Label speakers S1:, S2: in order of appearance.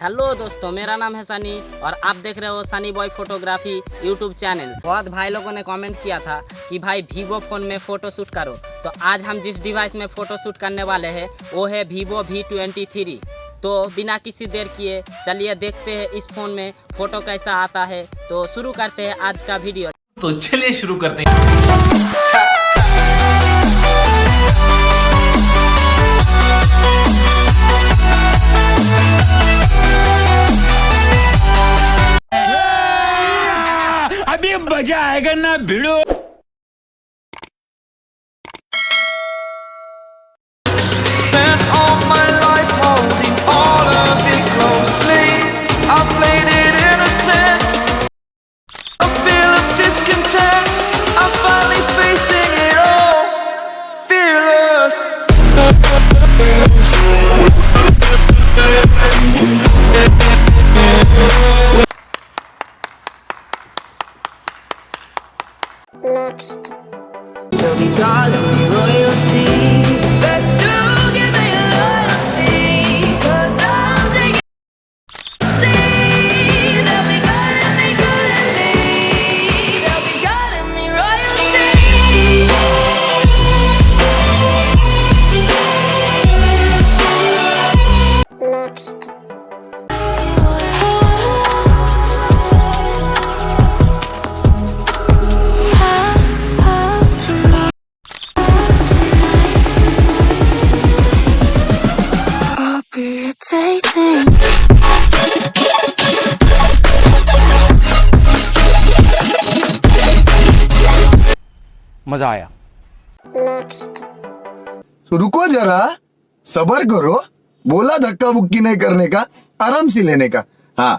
S1: Hello दोस्तों, मेरा नाम है सनी और आप देख रहे हो Sunny boy photography YouTube channel. बहुत भाई लोगों ने कमेंट किया था कि भाई वीवो फ़ोन में फ़ोटो शूट करो, तो आज हम जिस डिवाइस में फ़ोटो शूट करने वाले हैं वो है Vivo V23। तो बिना किसी देर किए चलिए देखते हैं इस फ़ोन में फ़ोटो कैसा आता है। तो शुरू करते हैं आज का वीडियो।
S2: तो चलिए शुरू करते हैं।
S3: अभी मजा आएगा ना भिड़ो।
S4: Next. They'll be calling me royalty. Let's do give me loyalty. 'Cause I'm taking they'll be calling me. They'll be calling me royalty. Next.
S3: मजा आया।
S4: Next.
S5: तो रुको जरा, सबर करो। बोला धक्का बुक्की नहीं करने का, आराम से लेने का। हाँ।